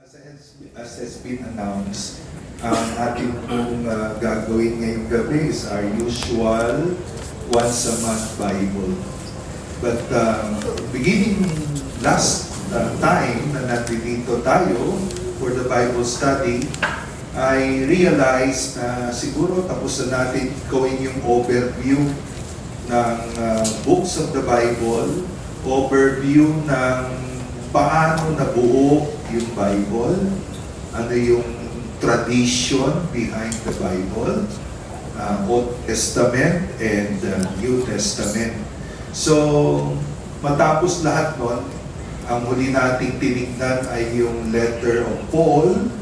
As has been announced, ang ating pong gagawin ngayong gabi is our usual once a month Bible. But beginning last time na nandito tayo for the Bible study, I realized na siguro tapos na natin gawin yung overview ng books of the Bible, overview ng paano nabuo yung Bible, ano yung tradition behind the Bible, Old Testament and New Testament. So, matapos lahat nun, ang huli nating tinignan ay yung letter of Paul,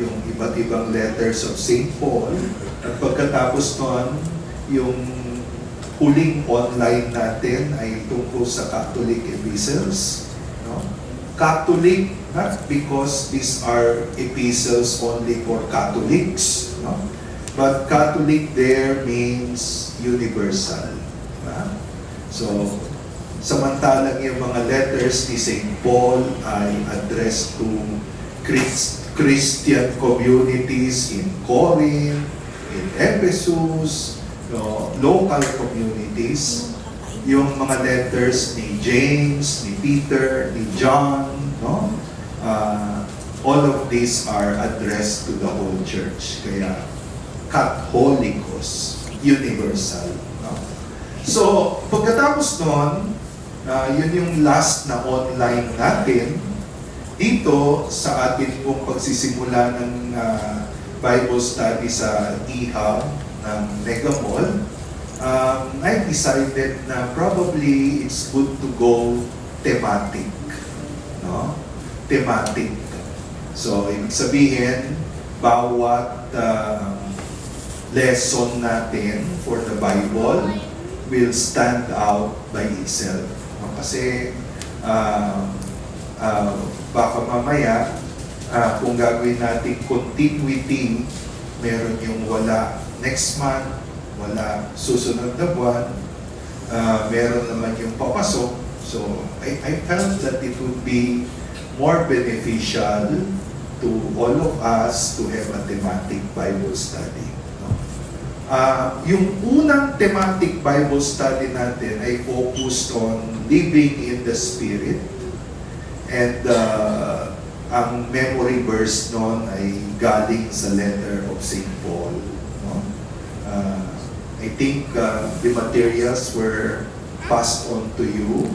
yung iba't ibang letters of St. Paul, at pagkatapos nun, yung huling online natin ay tungkol sa Catholic epistles. No? Catholic, not because these are epistles only for Catholics, no? But Catholic there means universal. Diba? So, samantalang yung mga letters ni St. Paul ay addressed to Christian communities in Corinth, in Ephesus, no, local communities, yung mga letters ni James, ni Peter, ni John, no? All of these are addressed to the whole church. Kaya, Catholicos, universal. No? So, pagkatapos nun, yun yung last na online natin, dito sa atin pong pagsisimula ng Bible study sa e-hub ng Mega Mall, I decided na probably it's good to go thematic. No? Thematic. So, ibig sabihin, bawat lesson natin for the Bible will stand out by itself. No? Kasi, baka mamaya, kung gagawin natin continuity, meron yung wala next month, wala susunod na buwan, meron naman yung papasok. So, I felt that it would be more beneficial to all of us to have a thematic Bible study. No? Yung unang thematic Bible study natin ay focused on living in the Spirit. And ang memory verse noon ay galing sa letter of St. Paul. No? I think the materials were passed on to you,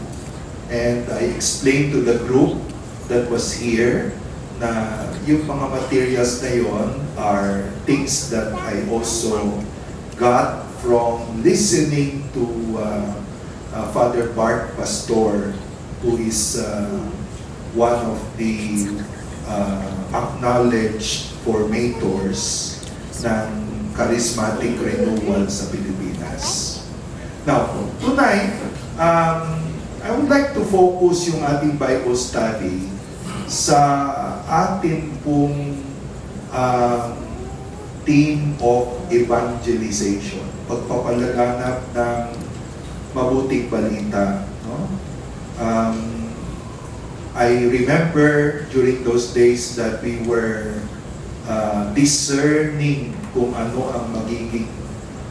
and I explained to the group that was here na yung mga materials na yon are things that I also got from listening to Father Bart Pastor, who is one of the acknowledged formators ng charismatic renewal sa Pilipinas. Now, tonight, I would like to focus yung ating Bible study sa atin pong theme of evangelization, pagpapalaganap ng mabuting balita. No? I remember during those days that we were discerning kung ano ang magiging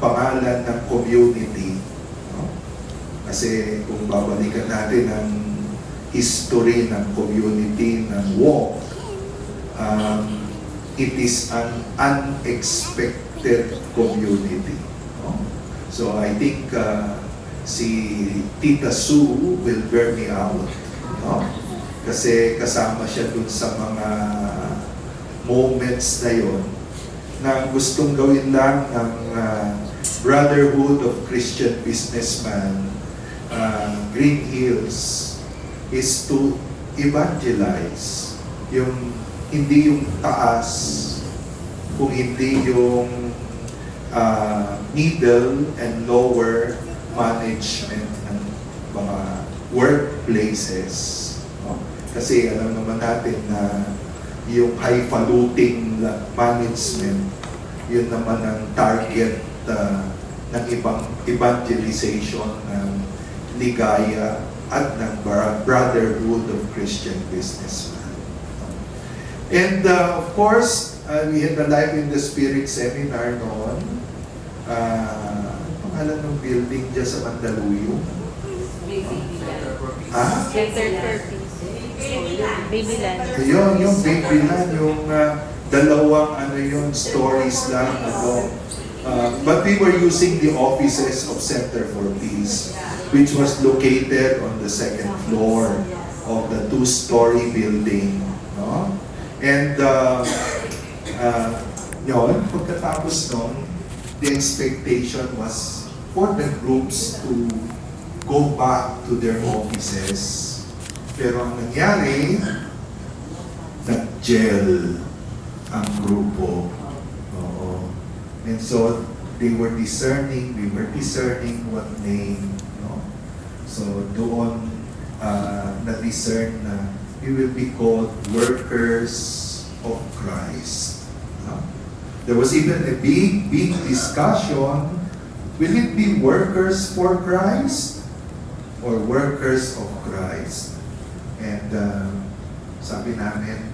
pangalan ng community. No? Kasi kung babalikan natin ang history ng community ng walk, it is an unexpected community. No? So I think si Tita Sue will bear me out. No? Kasi kasama siya dun sa mga moments na yon na gustong gawin lang ng Brotherhood of Christian Businessmen, Green Hills, is to evangelize. Yung hindi yung taas, kung hindi yung middle and lower management ng mga workplaces. No? Kasi alam naman natin na yung highfalutin management, yun naman ang target ng ibang evangelization ng ligaya at ng Brotherhood of Christian Businessmen. And of course, we had the Life in the Spirit seminar noon. Ano pangalan ng building dyan sa Mandaluyong? Ha? Center 30. Babyland. Yun, yung Babyland, yung dalawang stories lang. But we were using the offices of Center for Peace, which was located on the second floor of the two-story building. No? And yun, pagkatapos nun, the expectation was for the groups to go back to their offices. Pero ang nangyari, nag-gel ang grupo. Oo. And so, they were discerning, we were discerning what name. No? So, doon na-discern na we will be called workers of Christ. No? There was even a big discussion. Will it be workers for Christ or workers of Christ? And sabi namin,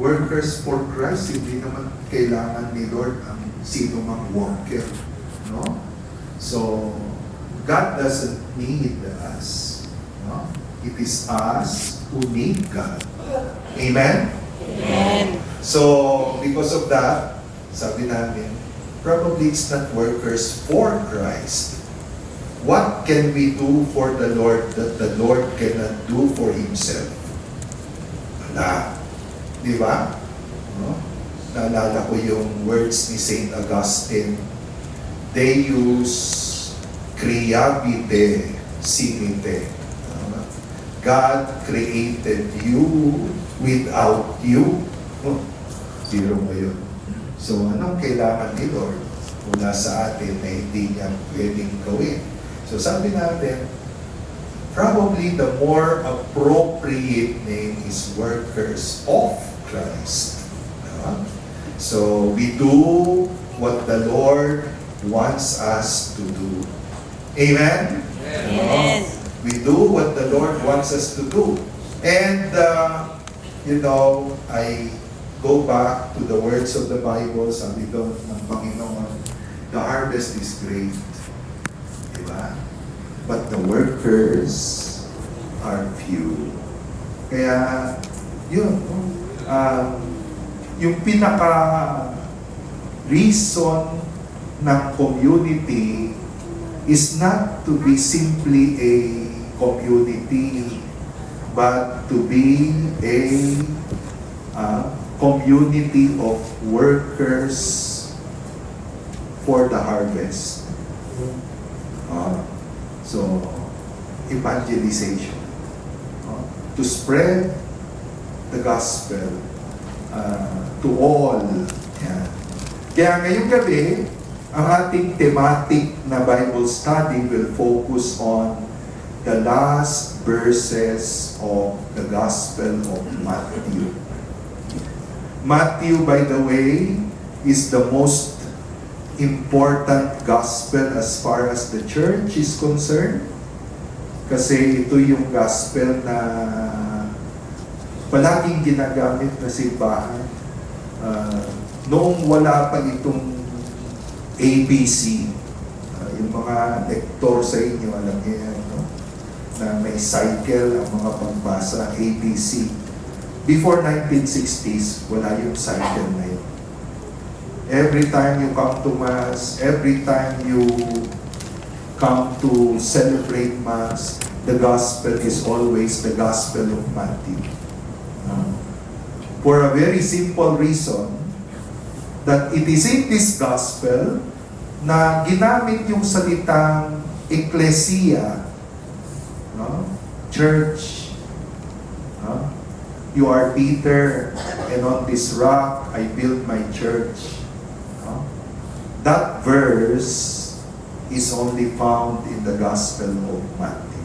workers for Christ, hindi naman kailangan ni Lord ang sino mang worker. No? So, God doesn't need us. No? It is us who need God. Amen? Amen. So, because of that, sabi namin, probably it's not workers for Christ. What can we do for the Lord that the Lord cannot do for Himself? Wala. Di ba? No? Naalala ko yung words ni Saint Augustine. Deus creabite simite. God created you without you. Zero mo yun. So, anong kailangan ni Lord mula sa atin na hindi niya pwedeng gawin? So, sabi natin, probably the more appropriate name is workers of Christ. So, we do what the Lord wants us to do. Amen? Amen. We do what the Lord wants us to do. And, I go back to the words of the Bible, sabi doon ng Panginoon, the harvest is great. Diba? But the workers are few. Kaya, yun, yung pinaka-reason ng community is not to be simply a community, but to be a community of workers for the harvest. So, evangelization. To spread the gospel to all. Yan. Kaya ngayong gabi, ang ating thematic na Bible study will focus on the last verses of the Gospel of Matthew. Matthew, by the way, is the most important gospel as far as the church is concerned. Kasi ito yung gospel na palaging ginagamit na simbahan. Noong wala pa itong ABC, yung mga lektor sa inyo, alam niyo yan, no? Na may cycle ang mga pagbasa, ABC. Before 1960s, wala yung cycle na yun. Every time you come to Mass, every time you come to celebrate Mass, the Gospel is always the Gospel of Matthew. For a very simple reason, that it is in this Gospel na ginamit yung salitang ecclesia, no? Church. No? You are Peter, and on this rock I build my church. No? That verse is only found in the Gospel of Matthew.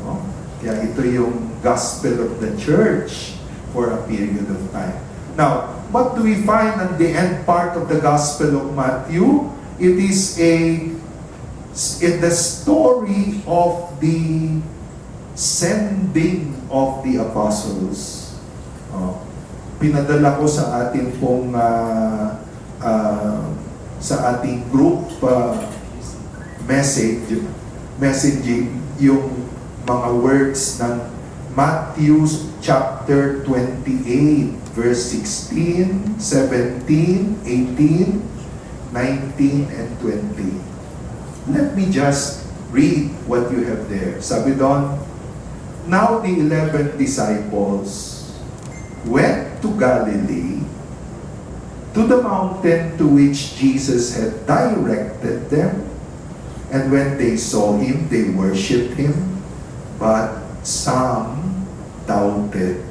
No? Kaya ito yung Gospel of the church for a period of time. Now, what do we find at the end part of the Gospel of Matthew? It is the story of the sending of the apostles. pinadala ko sa ating pong sa ating group messaging yung mga words ng Matthew chapter 28 verse 16, 17, 18, 19, and 20. Let me just read what you have there. Sabi doon, now the 11 disciples went to Galilee, to the mountain to which Jesus had directed them. And when they saw him, they worshipped him, but some doubted.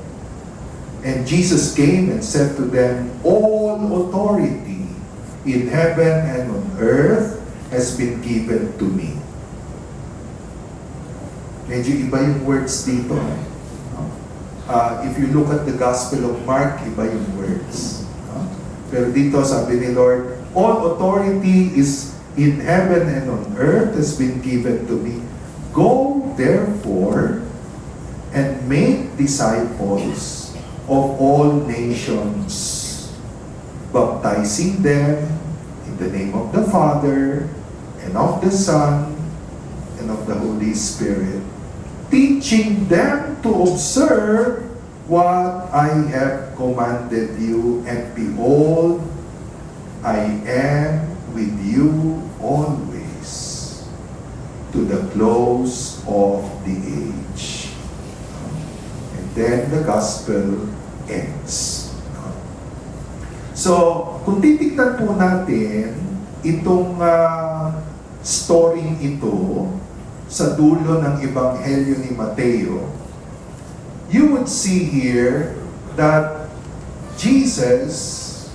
And Jesus came and said to them, all authority in heaven and on earth has been given to me. Medyo iba yung words dito. If you look at the Gospel of Mark, iba yung words. Pero dito sabi ni Lord, all authority is in heaven and on earth has been given to me. Go therefore and make disciples of all nations, baptizing them in the name of the Father and of the Son and of the Holy Spirit, teaching them to observe what I have commanded you, and behold, I am with you always to the close of the age. And then the gospel ends. So, kung titignan po natin itong story ito sa dulo ng Ebanghelyo ni Mateo, you would see here that Jesus,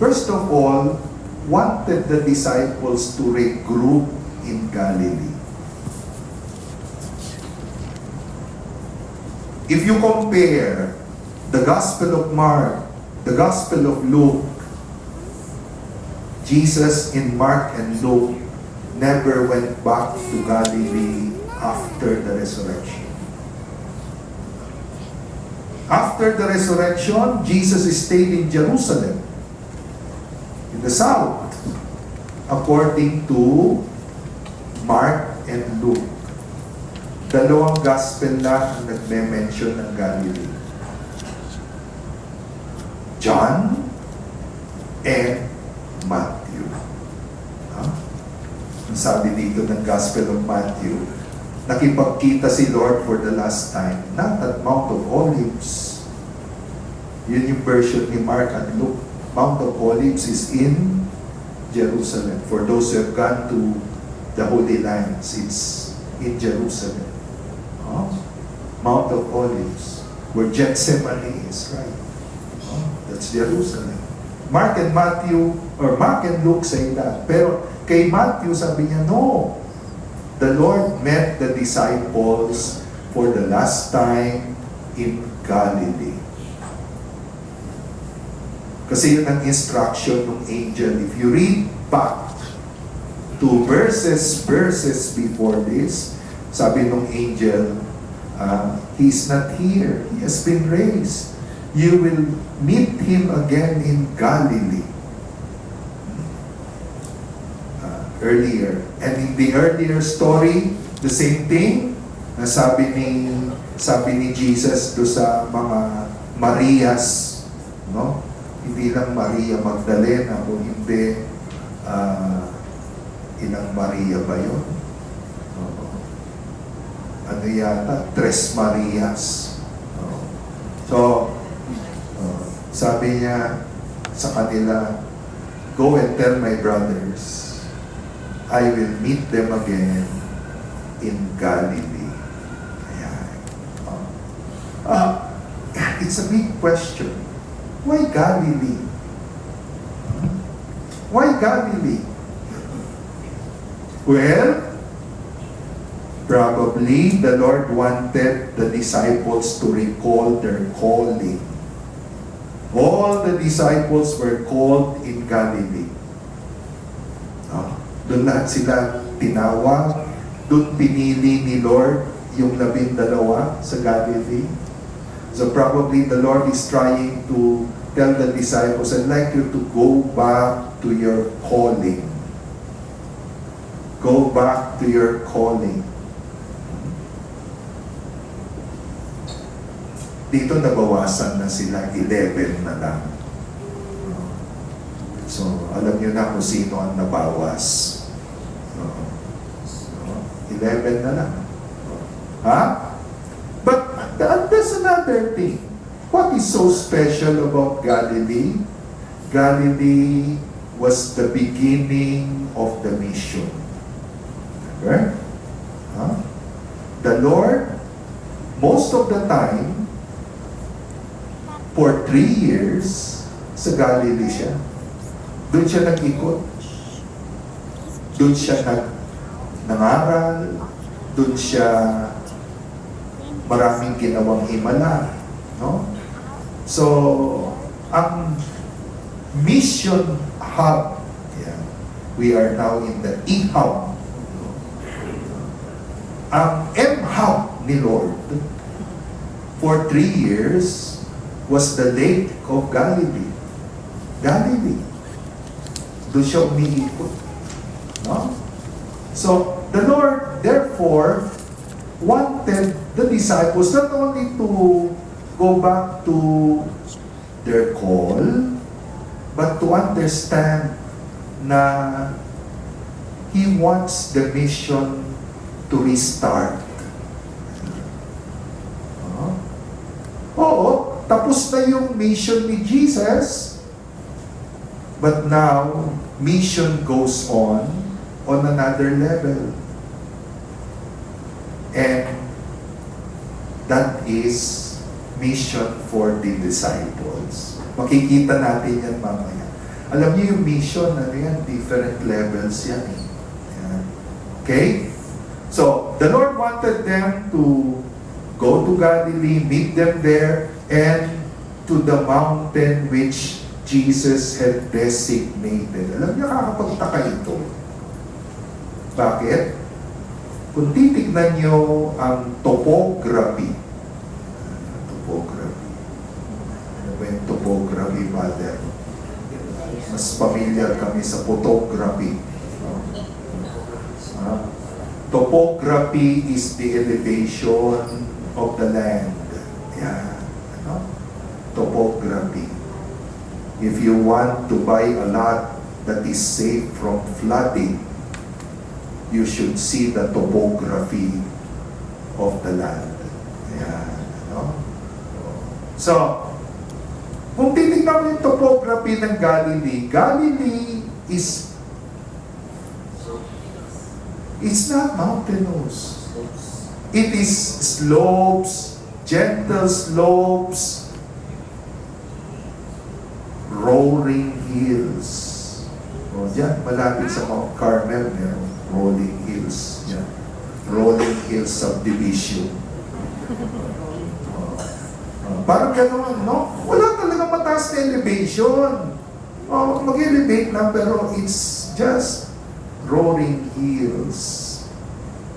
first of all, wanted the disciples to regroup in Galilee. If you compare the Gospel of Mark, the Gospel of Luke, Jesus in Mark and Luke never went back to Galilee after the resurrection. After the resurrection, Jesus stayed in Jerusalem, in the south, according to Mark and Luke. Dalawang gospel lang ang nagme-mention ng Galilee. John and Matthew. Ang sabi dito ng Gospel of Matthew, nakipagkita si Lord for the last time, not at Mount of Olives. Yun yung version ni Mark and Luke. Mount of Olives is in Jerusalem. For those who have gone to the Holy Lands, it's in Jerusalem. Mount of Olives, where Gethsemane is, right? That's Jerusalem. Mark and Luke say that. Pero kay Matthew, sabi niya, no. The Lord met the disciples for the last time in Galilee. Kasi yun ang instruction ng angel. If you read back to verses before this, sabi ng angel, he's not here. He has been raised. You will meet him again in Galilee. Earlier. And in the earlier story, the same thing, na sabi ni Jesus do sa mga Marias, no? Hindi lang Maria Magdalena, o hindi, ilang Maria ba yun? Ano yata? Tres Marias. So, sabi niya sa kanila, go and tell my brothers, I will meet them again in Galilee. Ayan. It's a big question. Why Galilee? Why Galilee? Well, probably the Lord wanted the disciples to recall their calling. All the disciples were called in Galilee. Doon lahat sila tinawag. Doon pinili ni Lord yung 12 sa Galilee. So probably the Lord is trying to tell the disciples, I'd like you to go back to your calling. Go back to your calling. Dito nabawasan na sila, 11 na lang. So, alam niyo na kung sino ang nabawas. So, 11 na lang. Ha? But there's another thing. What is so special about Galilee? Galilee was the beginning of the mission. Right? Huh? The Lord, most of the time, for 3 years, sa Galilee siya. Doon siya nag-ikot. Doon siya nangaral. Doon siya maraming ginawang himala. No? So, ang mission hub, yeah, we are now in the E-hub. Ang M-hub ni Lord for 3 years was the Lake of Galilee. Galilee. Doon siya umiikot. No? So, the Lord, therefore, wanted the disciples not only to go back to their call, but to understand na He wants the mission to restart. Oo, tapos na yung mission ni Jesus, but now, mission goes on another level. And that is mission for the disciples. Makikita natin yan mamaya. Alam niyo yung mission, ano yan? Different levels yan. Yan. Okay? So, the Lord wanted them to go to Galilee, meet them there, and to the mountain which Jesus had designated. Alam niyo, kakapagtaka ito. Bakit? Kung titignan niyo ang topography, ano ba yung topography, Father? Mas familiar kami sa photography. Topography is the elevation of the land. Yan. Ano? Topography. If you want to buy a lot that is safe from flooding, you should see the topography of the land. Yan. Ano? So, kung titignan mo yung topography ng Galilee, Galilee is it's not mountainous. It is slopes, gentle slopes, rolling hills. O dyan, malapit sa Mount Carmel, meron rolling hills. Yan. Rolling hills subdivision. Parang gano'n, no? Wala talaga mataas na elevation. Mag-elevate lang, pero it's just rolling hills.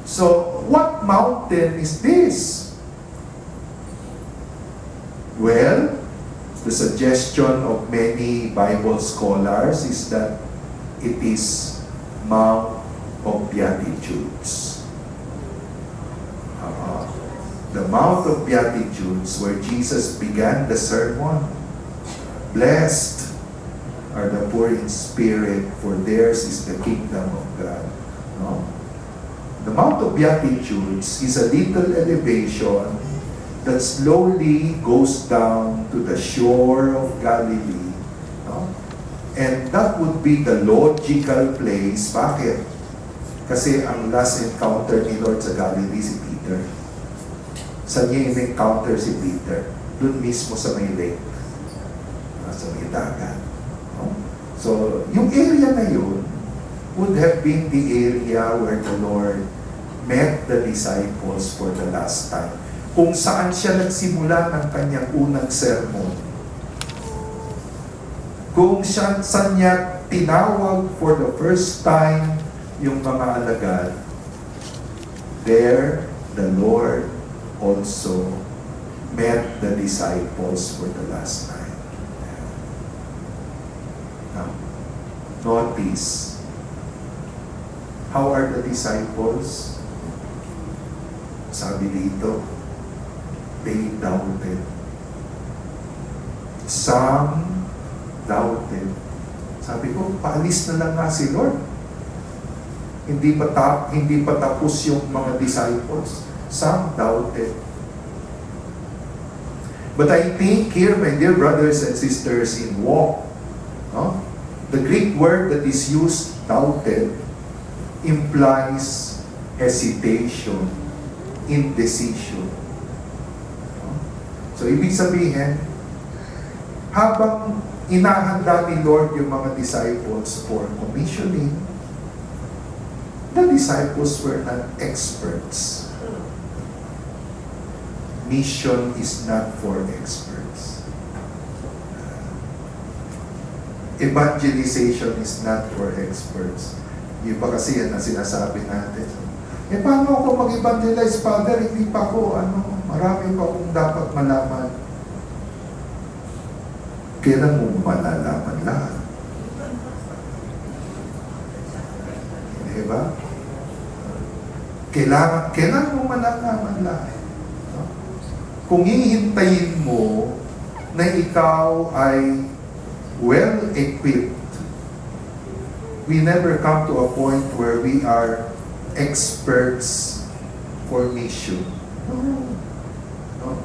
So, what mountain is this? Well, the suggestion of many Bible scholars is that it is Mount of Beatitudes. The Mount of Beatitudes, where Jesus began the sermon. Blessed are the poor in spirit, for theirs is the kingdom of God. No? The Mount of Beatitudes is a little elevation that slowly goes down to the shore of Galilee. No? And that would be the logical place. Bakit? Kasi ang last encounter ni Lord sa Galilee si Peter. Saan niya in-encounter si Peter? Doon mismo sa may lake. Sa may dagat. No? So, yung area na yun would have been the area where the Lord met the disciples for the last time. Kung saan siya nagsimula ng kanyang unang sermon. Kung saan niya tinawag for the first time yung mga alagad, there the Lord also met the disciples for the last time. Now, notice, how are the disciples? Sabi dito, they doubted. Some doubted. Sabi ko, paalis na lang nga si Lord. Hindi pa tapos yung mga disciples. Some doubted. But I think here, my dear brothers and sisters in walk, no? The Greek word that is used, doubted, implies hesitation, indecision. No? So, ibig sabihin, habang inahanda ni Lord yung mga disciples for commissioning, the disciples were not experts. Mission is not for experts. Evangelization is not for experts. Iba kasi yan na sinasabi natin. Paano ako mag-evangelize, Father? Hindi pa ako, marami pa akong dapat malaman. Kailan mo malalaman lahat? Diba? Kailangan mo malalaman lahat. No? Kung hihintayin mo na ikaw ay well-equipped, we never come to a point where we are experts for mission. No. No.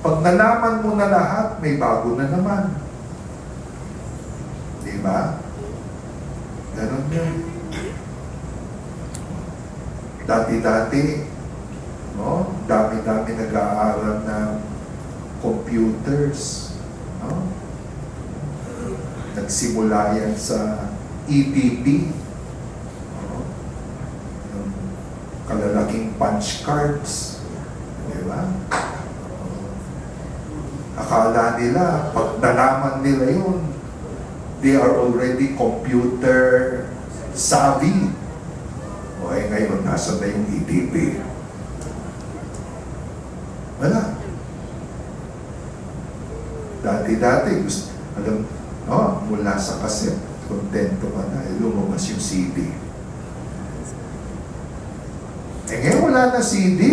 Pag nalaman mo na lahat, may bago na naman. Diba? Ganon yun. Dati-dati, no? Dami-dami nag-aaral ng computers. No? Nagsimula yan sa EDP. No? Yung kalalaking punch cards. Diba? Akala nila, pag nalaman nila yun, they are already computer savvy. O ngayon, nasa na yung EDP? Wala. Dati-dati, mula sa cassette, kontento ka na, lumabas yung CD. Ngayon wala na CD.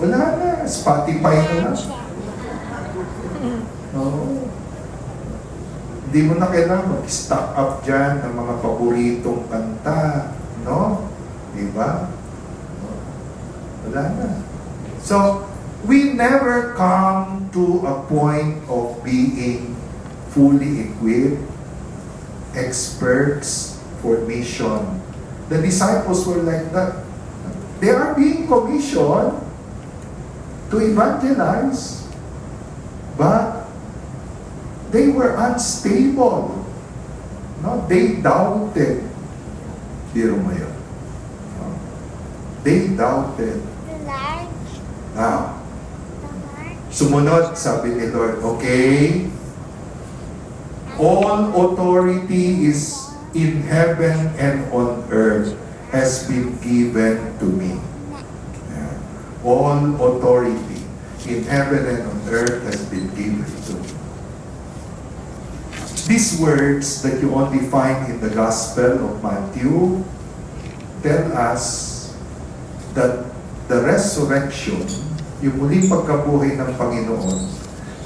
Wala na. Spotify na lang. No. Hindi mo na kailangan mag-stock up dyan ng mga paboritong kanta. No? Diba? No. Wala na. So, we never come to a point of being fully equipped, experts for mission. The disciples were like that. They are being commissioned to evangelize, but they were unstable. No? They doubted. Biro mo yun. No? They doubted. Now, sumunod, sabi ni Lord, okay, all authority is in heaven and on earth has been given to me. Yeah. All authority in heaven and on earth has been given to me. These words that you only find in the Gospel of Matthew tell us that the resurrection, yung muling pagkabuhay ng Panginoon,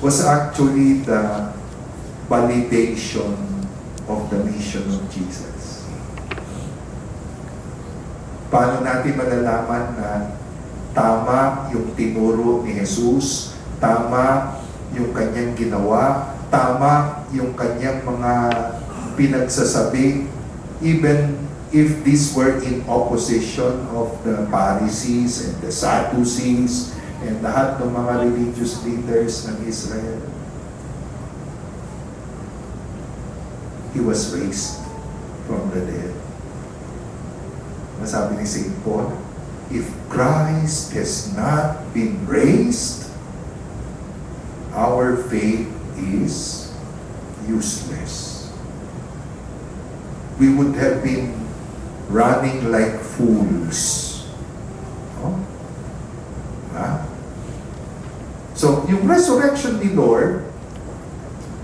was actually the validation of the mission of Jesus. Paano natin malalaman na tama yung tinuro ni Jesus, tama yung kanyang ginawa, tama yung kanyang mga pinagsasabi, even if these were in opposition of the Pharisees and the Sadducees and lahat ng mga religious leaders ng Israel. He was raised from the dead. Masabi ni St. Paul, if Christ has not been raised, our faith is useless. We would have been running like fools. No? So, yung resurrection ni Lord,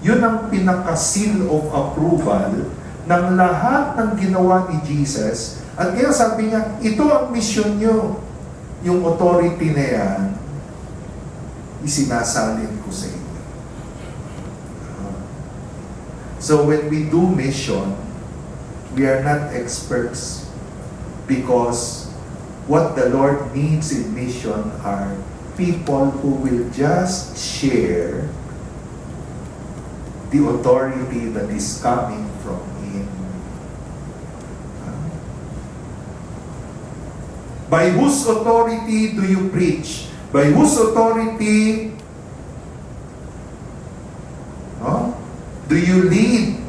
yun ang pinaka-seal of approval ng lahat ng ginawa ni Jesus. At kaya sabi niya, ito ang mission nyo. Yung authority na yan, isinasalin ko sa inyo. So when we do mission, we are not experts because what the Lord needs in mission are people who will just share the authority that is coming from Him. By whose authority do you preach? By whose authority do you lead?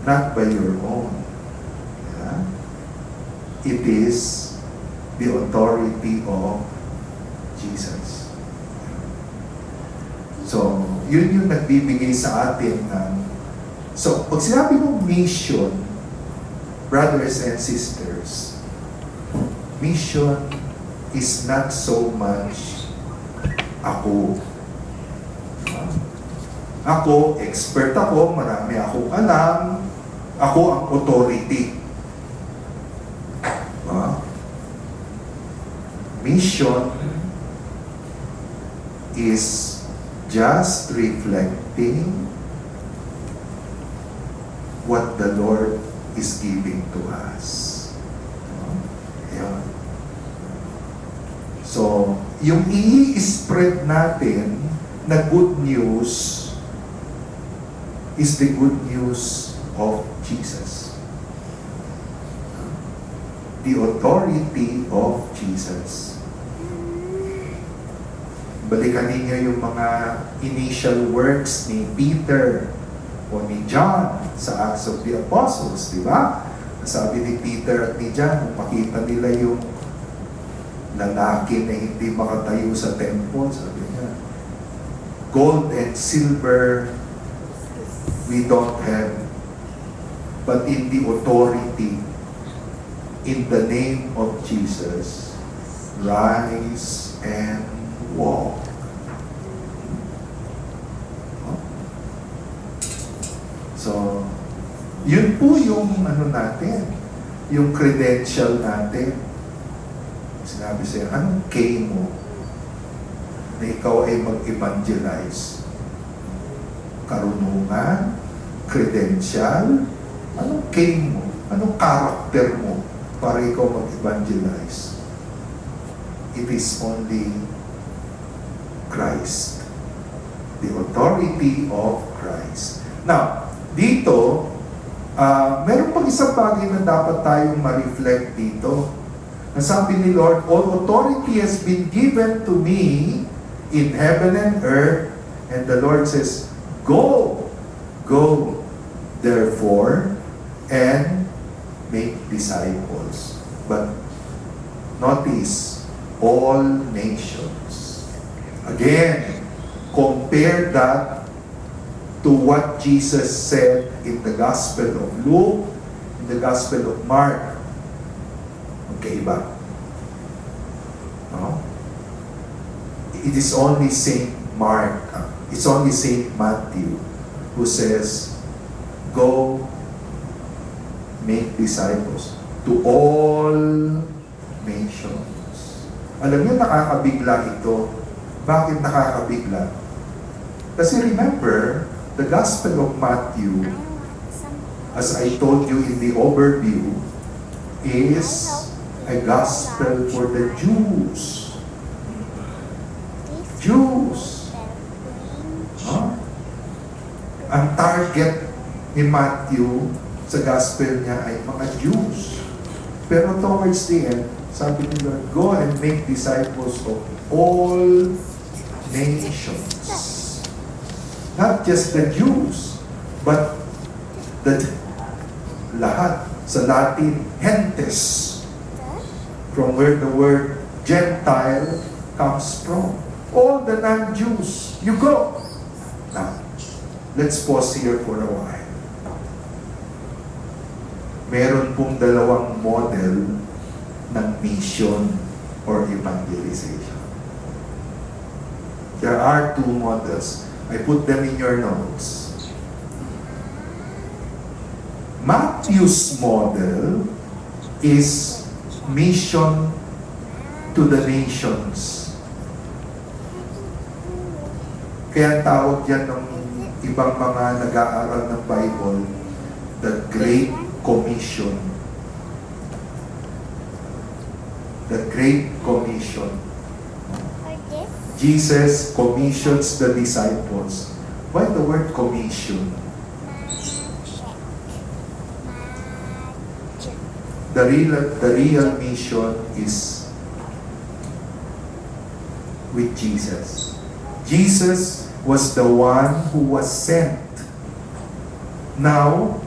Not by your own. Yeah? It is the authority of Jesus. So, yun yung nagbibigay sa atin ng... So, pag sinabi mong mission, brothers and sisters, mission is not so much ako. Ako, expert ako, marami akong alam, ako ang authority. Mission is just reflecting what the Lord is giving to us. Ayan. So, yung i-spread natin na good news is the good news of Jesus. The authority of Jesus. Balikan ninyo yung mga initial works ni Peter o ni John sa Acts of the Apostles, di ba? Sabi ni Peter at ni John, nung makita nila yung lalaki na hindi makatayo sa temple, sabi niya, gold and silver we don't have, but in the authority, in the name of Jesus, rise and walk. So, yun po yung ano natin, yung credential natin. Sinabi sa'yo, anong K mo na ikaw ay mag-evangelize? Karunungan, credential, anong K mo? Anong character mo para ikaw mag-evangelize? It is only Christ. The authority of Christ. Now, dito, meron pang isang bagay na dapat tayong ma-reflect dito. Nasabi ni Lord, all authority has been given to me in heaven and earth. And the Lord says, go, therefore, and make disciples. But notice, all nations. Again, compare that to what Jesus said in the Gospel of Luke, in the Gospel of Mark. Magkaiba. No? It is only Saint Mark, it's only Saint Matthew who says, go make disciples to all nations. Alam niyo, nakakabigla ito. Bakit nakakabigla? Kasi remember, the Gospel of Matthew, as I told you in the overview, is a gospel for the Jews. Jews. Huh? Ang target ni Matthew sa gospel niya ay mga Jews. Pero towards the end, sabi ni Lord, go and make disciples of all nations. Not just the Jews, but the lahat. Sa Latin, gentes. From where the word Gentile comes from. All the non-Jews, you go. Now, let's pause here for a while. Meron pong dalawang model ng mission or evangelization. There are two models. I put them in your notes. Matthew's model is mission to the nations. Kaya tawag yan ng ibang mga nag-aaral ng Bible, the Great Commission. The Great Commission. Jesus commissions the disciples. Why the word commission? The real mission is with Jesus. Jesus was the one who was sent. Now,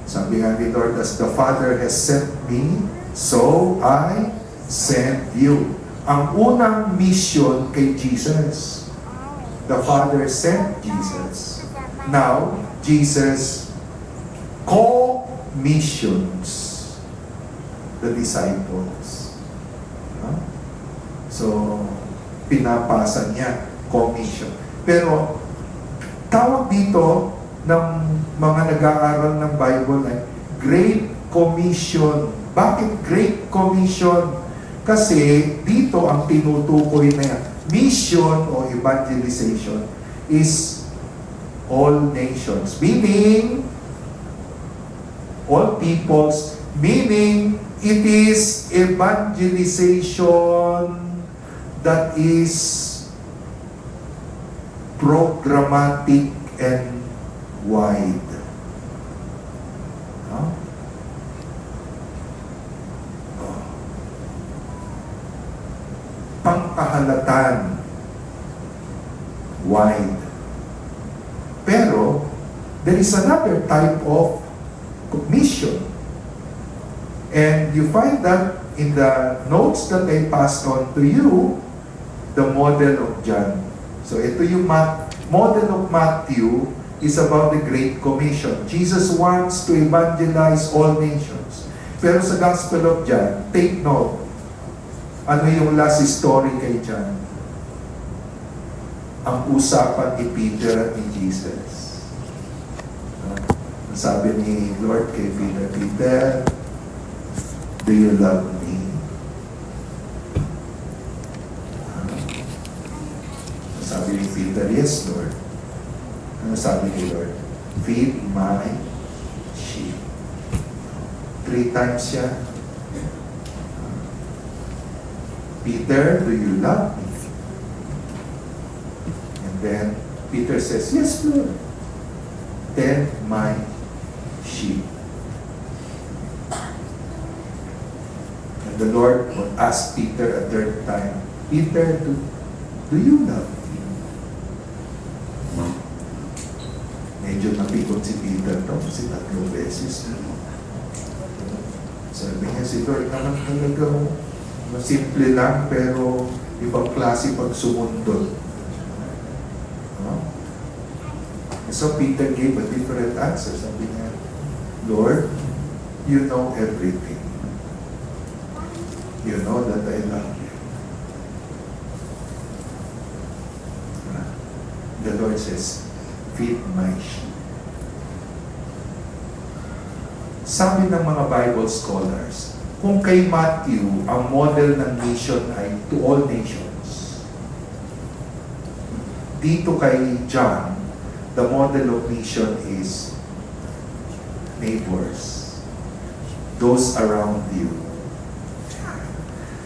sabi nga ni Lord, as the Father has sent me, so I send you. Ang unang mission kay Jesus, the Father sent Jesus. Now, Jesus co-missions the disciples. No? So, pinapasa niya, commission. Pero, tawag dito ng mga nag-aaral ng Bible ay Great Commission. Bakit Great Commission? Kasi dito ang tinutukoy na yan, mission o evangelization is all nations. Meaning, all peoples, meaning it is evangelization that is programmatic and wide. No? Pangkahalatan, wide. Pero, there is another type of mission. And you find that in the notes that I passed on to you, the model of John. So ito yung model of Matthew is about the Great Commission. Jesus wants to evangelize all nations. Pero sa Gospel of John, take note, ano yung last story kay John? Ang usapan ni Peter at ni Jesus. Sabi ni Lord kay Peter, Peter, do you love me? Sabi ni Peter, yes, Lord. Ano sabi ni Lord? Feed my sheep. 3 times siya. Peter, do you love me? And then Peter says, yes, Lord. Tend my sheep. And the Lord would ask Peter a third time, Peter, do you love me? Medyo napikot si Peter to kasi 3 beses. Sabi niya, si Lord naman talaga, simple lang pero ibang klase pag sumundot. So Peter gave a different answer. Sabi niya, Lord, you know everything. You know that I love you. The Lord says, feed my sheep. Sabi ng mga Bible scholars, kung kay Matthew, ang model ng mission ay to all nations. Dito kay John, the model of mission is neighbors. Those around you.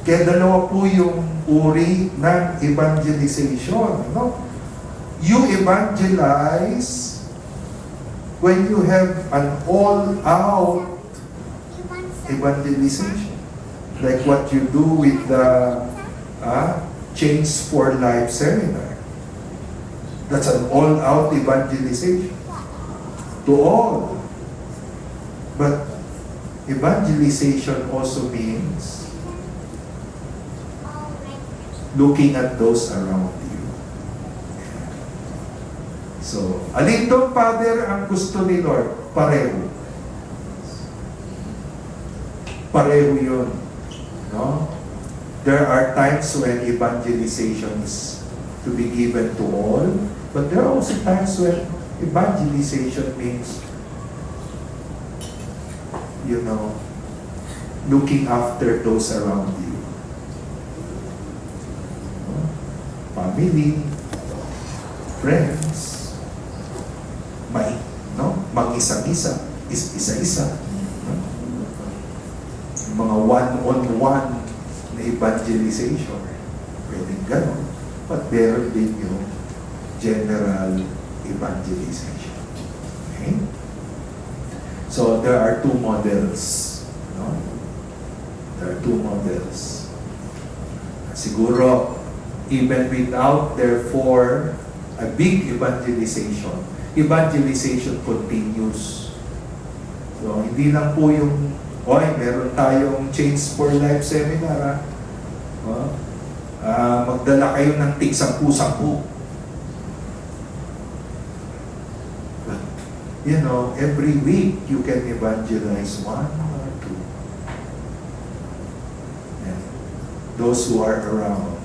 Kaya dalawa po yung uri ng evangelization. No? You evangelize when you have an all-out evangelization. Like what you do with the Change for Life seminar. That's an all-out evangelization. To all. But evangelization also means looking at those around you. So, alin tong Father ang gusto ni Lord? Pareho. Pareho yun. No? There are times when evangelization is to be given to all. But there are also times when evangelization means, looking after those around you. Family, friends, mag-isa-isa, isa-isa. Mga one-on-one na evangelization. Pwedeng gano'n. But meron din yung general evangelization. Okay? So, there are two models. No? There are two models. Siguro, even without, therefore, a big evangelization continues. So, hindi lang po yung, meron tayong Change for Life seminar, magdala kayo ng tig 10. But, every week you can evangelize 1 or 2. And those who are around,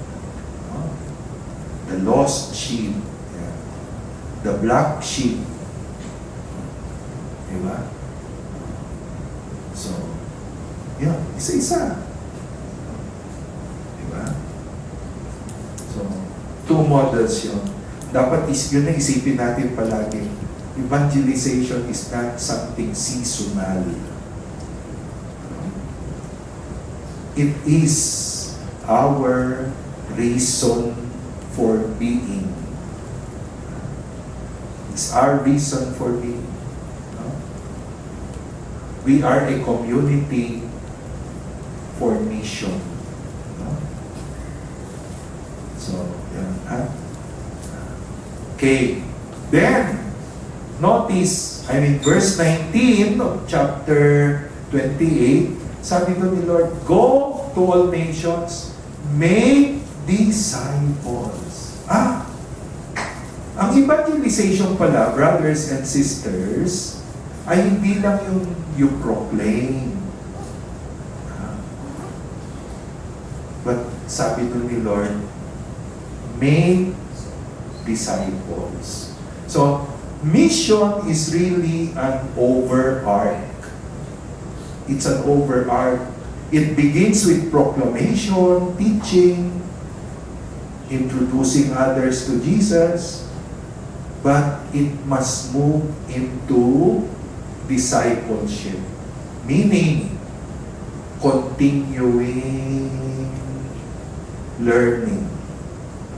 the lost sheep, the black sheep. Diba? So, isa-isa. Diba? So, two models yun. Dapat yun na isipin natin palagi. Evangelization is not something seasonal. It is our reason for being. It's our reason for being. We are a community for mission. So, okay. Then, notice, verse 19 of chapter 28, sabi doon ni Lord, go to all nations, make disciples. Ang evangelization pala, brothers and sisters, ay hindi lang yung you proclaim. But sabi doon ni Lord, make disciples. So, mission is really an overarch. It's an overarch. It begins with proclamation, teaching, introducing others to Jesus, but it must move into discipleship. Meaning, continuing learning.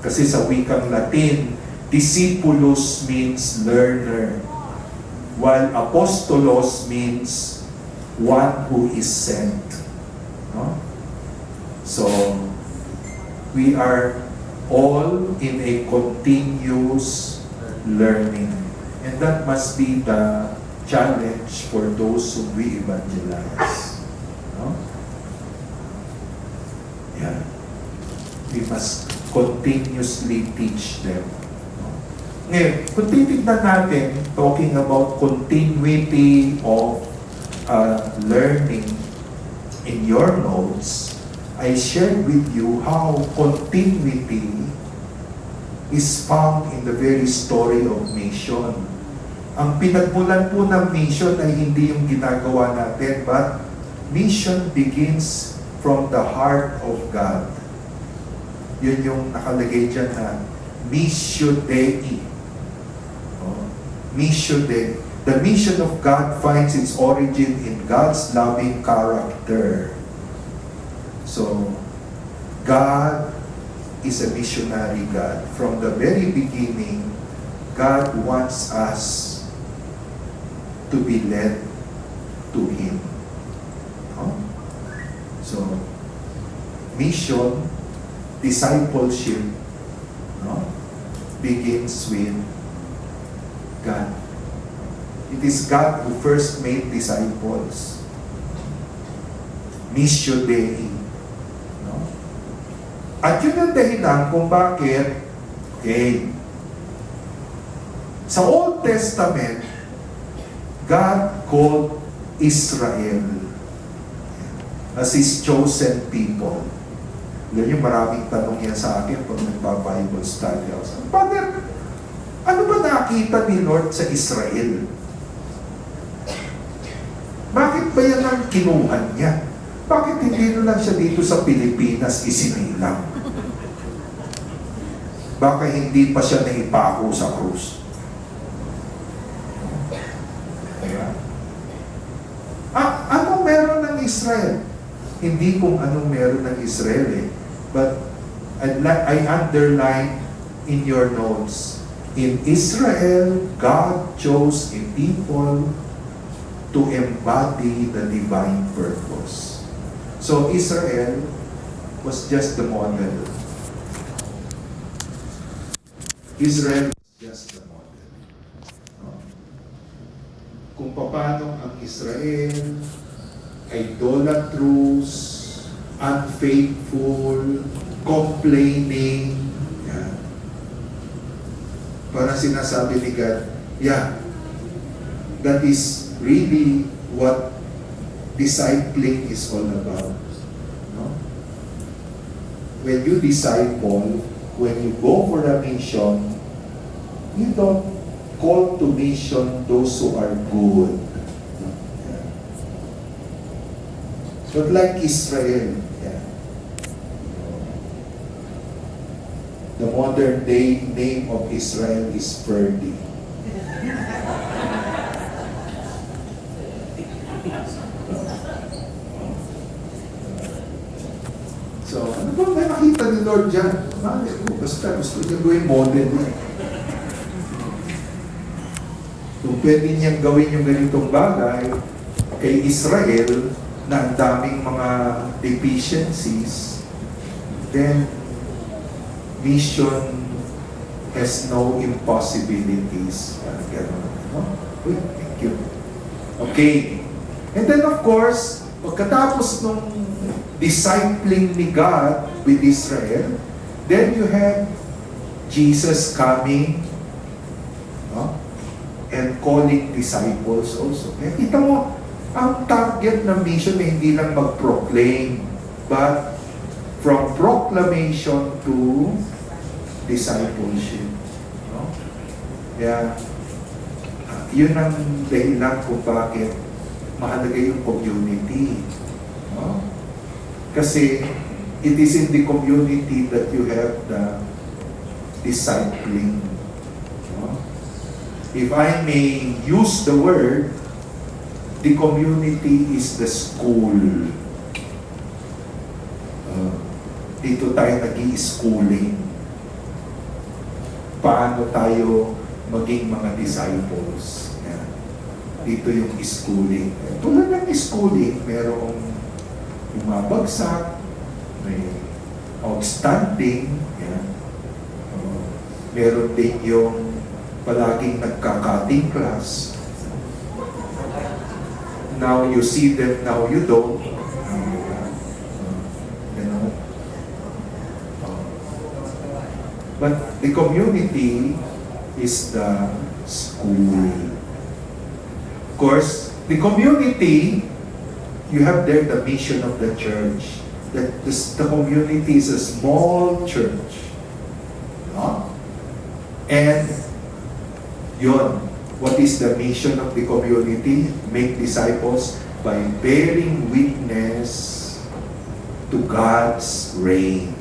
Kasi sa wikang Latin, discipulus means learner, while apostolos means one who is sent. No? So, we are all in a continuous learning. And that must be the challenge for those who we evangelize. No? Yeah. We must continuously teach them. No? Ngayon, kung titignan natin, talking about continuity of learning in your notes, I shared with you how continuity is found in the very story of mission. Ang pinagmulan po ng mission ay hindi yung ginagawa natin, but mission begins from the heart of God. Yun yung nakalagay dyan na Missio Dei. Missio Dei. The mission of God finds its origin in God's loving character. So, God is a missionary God. From the very beginning, God wants us to be led to Him. So, mission, discipleship, begins with God. It is God who first made disciples. Missio Dei. At yun ang dahilan kung bakit, sa Old Testament, God called Israel as His chosen people. Alam niyo, maraming tanong yan sa akin pag nagpa-Bible study ako. Sabi, Father, ano ba nakita ni Lord sa Israel? Bakit ba yan ang kinuhan niya? Bakit hindi na lang siya dito sa Pilipinas isinilang? Baka hindi pa siya naipako sa krus. Kaya, anong meron ng Israel? Hindi kung anong meron ng Israel eh. But I underline in your notes, in Israel, God chose a people to embody the divine purpose. So Israel was just the model. Israel was just the model. Kung paano ang Israel idolatrous, unfaithful, complaining. Yan. Parang sinasabi ni God, yeah, that is really what discipling is all about. No? When you disciple, when you go for a mission, you don't call to mission those who are good. Yeah. But like Israel, yeah. The modern day name of Israel is Ferdi. So, ano ba may nakita ni Lord dyan? Basta gusto niya gawin model niya. Kung pwede niyang gawin yung ganitong bagay kay Israel na ang daming mga deficiencies, then mission has no impossibilities. Ganun, no? Uy, thank you. Okay. And then of course, pagkatapos nung discipling ni God with Israel, then you have Jesus coming, no? And calling disciples also. Kaya kita mo, ang target ng mission ay hindi lang mag-proclaim, but from proclamation to discipleship. No? Kaya, yun ang dahilan kung bakit mahalaga yung community. No? Kasi it is in the community that you have the discipling. No? If I may use the word, the community is the school. Dito tayo nag-i-schooling. Paano tayo maging mga disciples. Yan. Dito yung schooling. Tulad ng schooling, merong bumabagsak, may outstanding, yan. Meron din yung palaging nagka-cutting class. Now you see them, now you don't. But the community is the school. Of course, the community, you have there the mission of the church. That the community is a small church. No? And yun, what is the mission of the community? Make disciples by bearing witness to God's reign.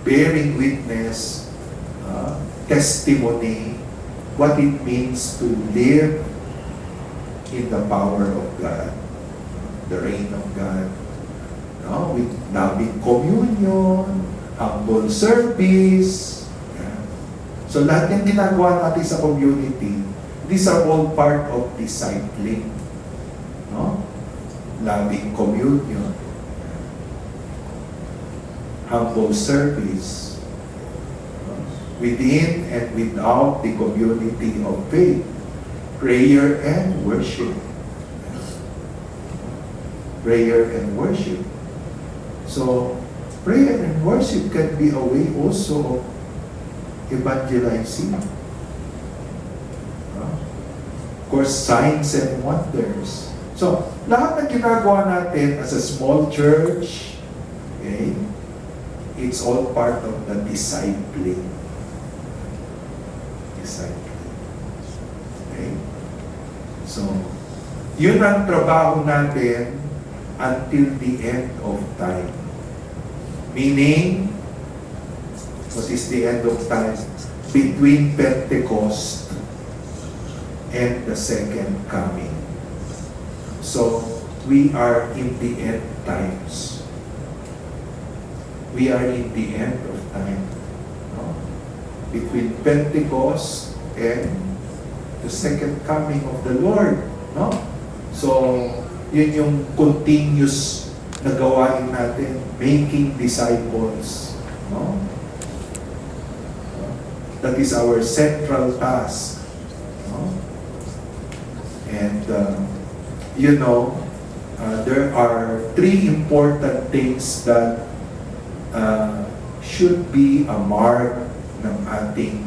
Bearing witness, testimony, what it means to live in the power of God, the reign of God, no? With loving communion, humble service. Yeah. So lahat yung ginagawa natin sa community, these are all part of discipling. No? Loving communion, humble service, within and without the community of faith, prayer and worship. Prayer and worship. So, prayer and worship can be a way also of evangelizing. Of course, signs and wonders. So, lahat ng ginagawa natin as a small church, Okay? It's all part of the discipling. Discipling. Okay? So, yun ang trabaho natin until the end of time. Meaning, what is the end of time? Between Pentecost and the second coming. So, we are in the end times. We are in the end of time. No? Between Pentecost and the second coming of the Lord. No? So, yun yung continuous na gawain natin, making disciples. No? That is our central task. No? And, there are three important things that should be a mark ng ating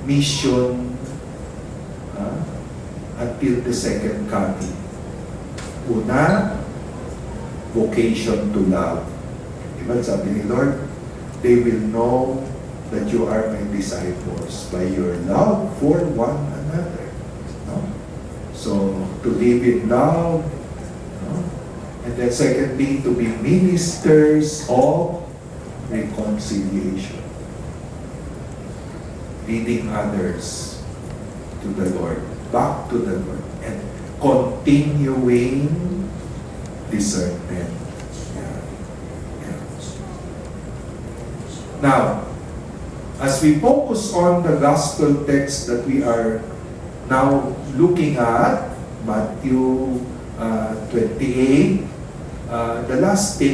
mission until the second coming. Una, vocation to love. Diba sabi ni Lord, they will know that you are my disciples by your love for one another. No? So, to live in love. No? And then secondly, to be ministers of reconciliation. Leading others to the Lord, back to the Lord, and continuing discernment. Yeah. Now, as we focus on the gospel text that we are now looking at, Matthew 28, the last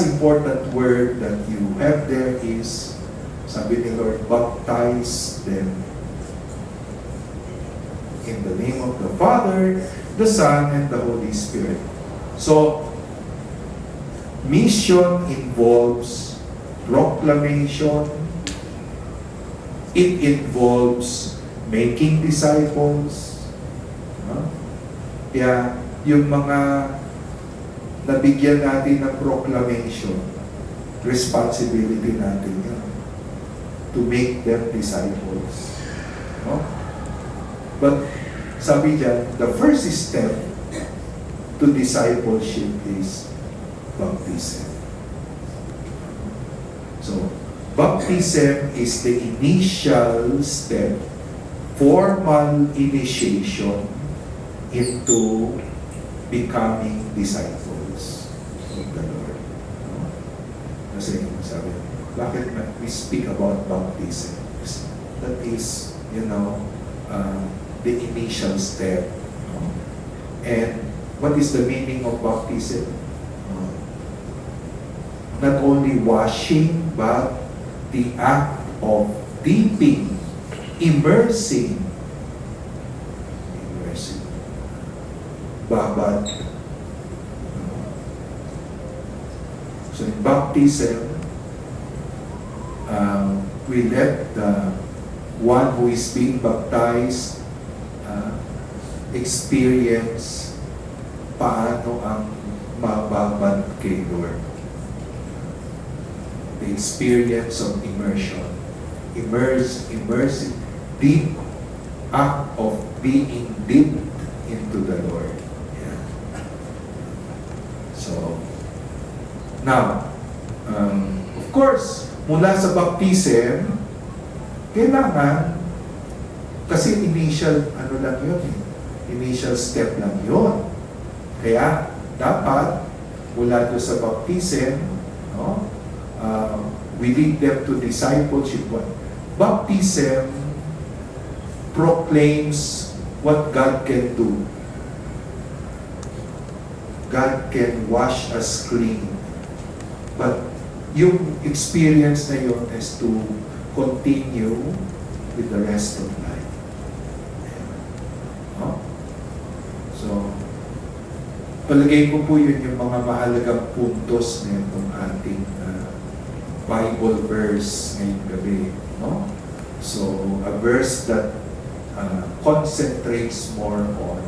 important word that you have there is, sabi ni Lord, baptize them in the name of the Father, the Son, and the Holy Spirit. So, mission involves proclamation. It involves making disciples. Kaya, yung mga nabigyan natin ng proclamation, responsibility natin yan to make them disciples. No? But sabi dyan, the first step to discipleship is baptism. So, baptism is the initial step, formal initiation into becoming disciples of the Lord. No? Kasi sabi, bakit we speak about baptism? That is, the initial step. No? And what is the meaning of baptism? Not only washing, but the act of dipping, immersing, babad. So in baptism, we let the one who is being baptized experience paano ang mababad kay Lord. The experience of immersion. Immersing, deep act of being dipped into the Lord. Yeah. So, now, of course, mula sa baptism, kailangan, kasi initial, lang yun, initial step lang yun. Kaya, dapat, mula doon sa baptism, no, we lead them to discipleship. Baptism proclaims what God can do. God can wash us clean. But yung experience na yun is to continue with the rest of life. No? So, palagay ko po yun yung mga mahalagang puntos na itong ating Bible verse ngayong gabi. No? So, a verse that concentrates more on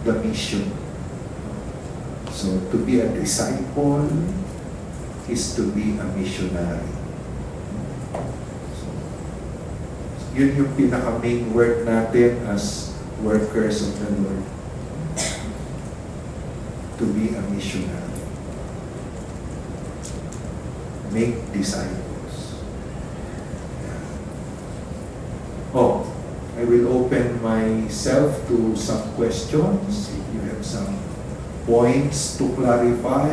the mission. So, to be a disciple is to be a missionary. So, yun yung pinaka-main work natin as workers of the Lord. To be a missionary. Make disciples. Yeah. Oh, I will open myself to some questions. If you have some points to clarify.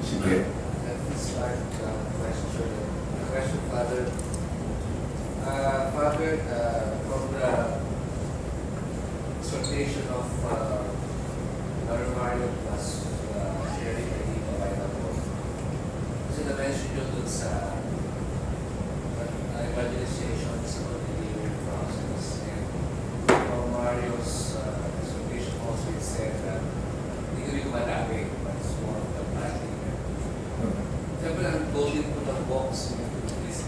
Sige. Let me start question, Father. Father, from the exhortation of Brother Mario plus sharing the dito by the Lord. Kasi na-mention nyo dun sa evangelization sa continuing process. And from Mario's exhortation also it said that hindi ko rin madami, but it's more of the planting. Siyempre, ang goal din po ng box into this.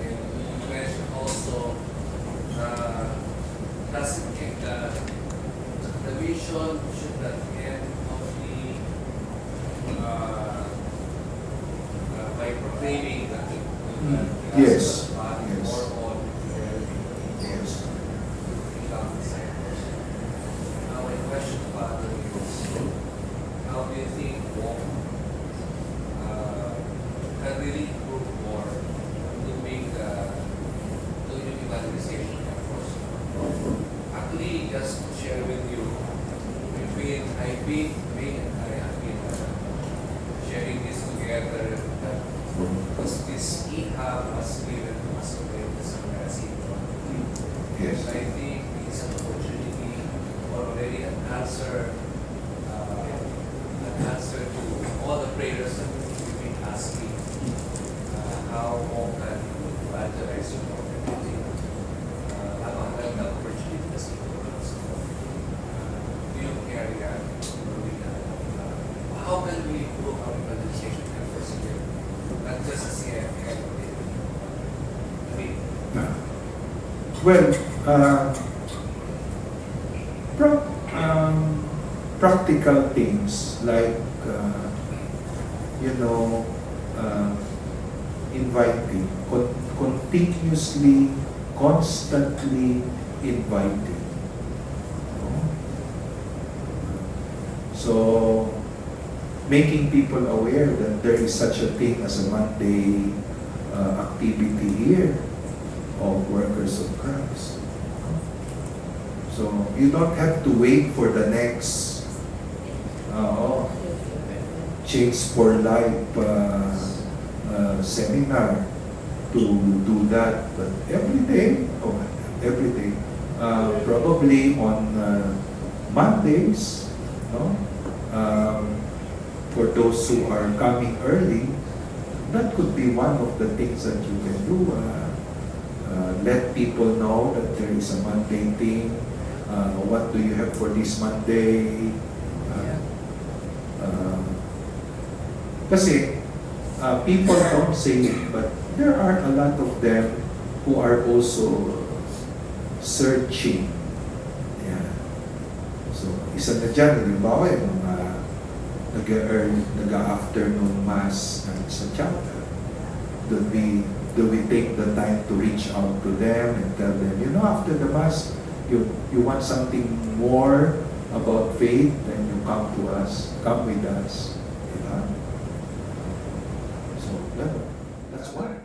And you mentioned also the vision should not end of the by proclaiming that the Yes. body Yes. or on Yes. become disciples. Now my question, Father, is how do you think walk can really improve more to make to your evangelization efforts? Actually, just to share with you, I've been sharing this together because this e-hub has given us already some message. Yes. I think it's an opportunity or already an answer to all the prayers that we've been asking. How more can you evangelize your community? Ano ang opportunity na siguro sa yung area where we how can we improve our evangelization efforts here? Not just as CFL, I mean, Well, practical things like, inviting, continuously, constantly inviting. So, making people aware that there is such a thing as a Monday activity here of workers of Christ. So, you don't have to wait for the next Change for Life seminar to do that. But every day, probably on Mondays, for those who are coming early, that could be one of the things that you can do. Let people know that there is a Monday thing. What do you have for this Monday? Kasi people don't say it, but there are a lot of them who are also searching. Yeah. So, isa na dyan, halimbawa yung mga nag-afternoon mass sa chapel. Do we take the time to reach out to them and tell them, after the mass, you want something more about faith, then you come with us. So, that's one.